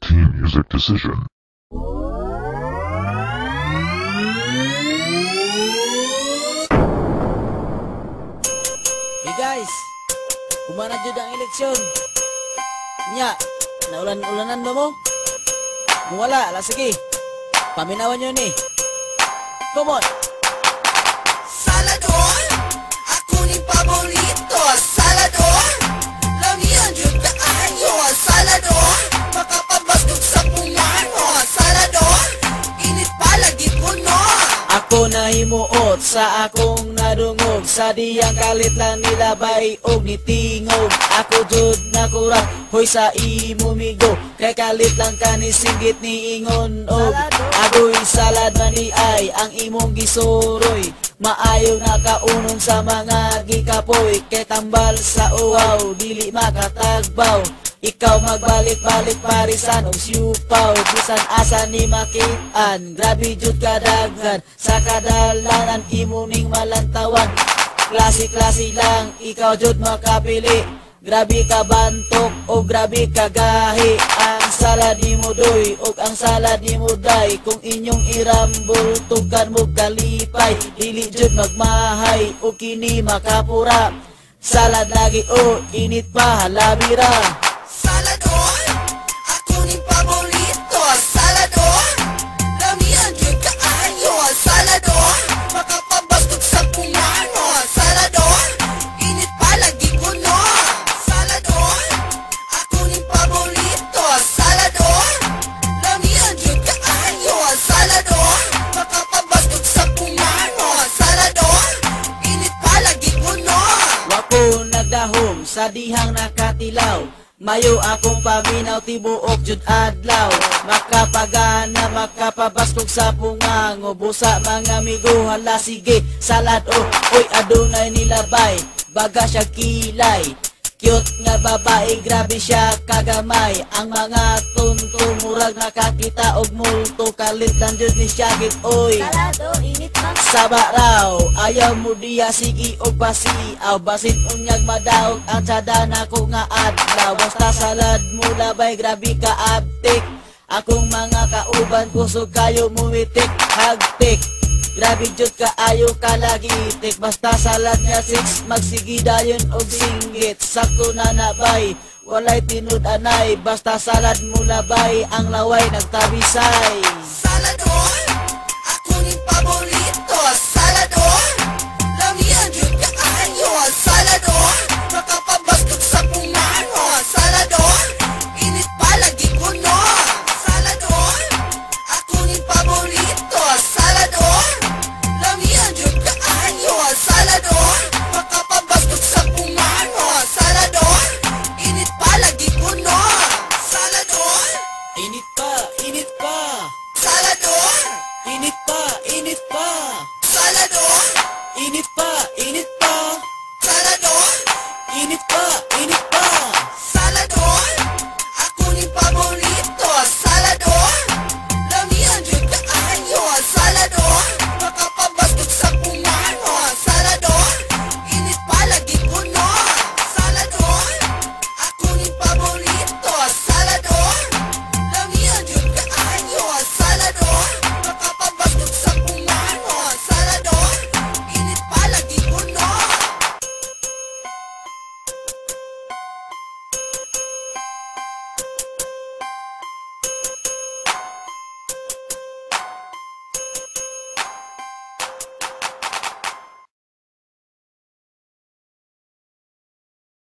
Team Music Decision. Hey guys, kumana jud ang eleksyon. Nya, naulan-ulanan ba mo? Kung wala, ala sige. Paminawan nyo ni. Come on! Salador, ako ni paborito. Salador, lamihan yun kaayo. Salador, makapabasdog sa pumano. Salador, init palagi puno. Ako nahimuot sa akong nadungog. Sa diyang kalit lang nilabay og nitingog. Ako jud nakurat, hoy sa imumigo. Kay kalit lang kanisinggit ni ingon og agoy salad man ni ay ang imong gisuroy. Maayo na kaunon sa mga gikapoy. Kay tambal sa uwaw, dili makatagbaw. Ikaw magbalik-balik parisan og siupaw. Bisan asa ni makitaan, grabe jud kadaghan. Sa kadalanan imo ning malantawan. Klase-klase lang, ikaw jud makapili. Grabe ka bantok o grabe ka gahi. Ang salad ni mo doy o ang salad ni mo day. Kung inyong irambol tugan mo kalipay. Dili jud magmahay o kini makapura. Salad lagi o init pa halabira. Salador, ako ni paborito. Salador, lamihan yun kaayo. Salador, makapabasdog sa pumano. Salador, init palagi puno. Salador, ako ni paborito. Salador, lamihan yun kaayo. Salador, makapabasdog sa pumano. Salador, init palagi puno. Wako nagdahom sa dihang nakatilaw. Mayo akong paminaw tibuok jud adlaw. Makapagana makapabastog sa pungango. Busa mga amigo hala sige salad o oy adunay nilabay. Baga siya kilay. Cute nga babae, grabe siya kagamay. Ang mga tunto murag nakakita og multo. Kalit lang jud ni Shagit oy. Salado, init man. Saba raw, ayaw mo diya sige og pasiaw. Basin unyag madaog ang tsadana ko nga adlaw. Basta salad mo labay, grabe ka abtik. Akong mga kauban kusog kayo mumitik, hagtik. Grabe jud ka ayo kalagitik. Basta salad niya 6, magsigi dayon og singgit. Sakto na nabay, walay tinud anay. Basta salad mo labay, ang laway nagtabisay.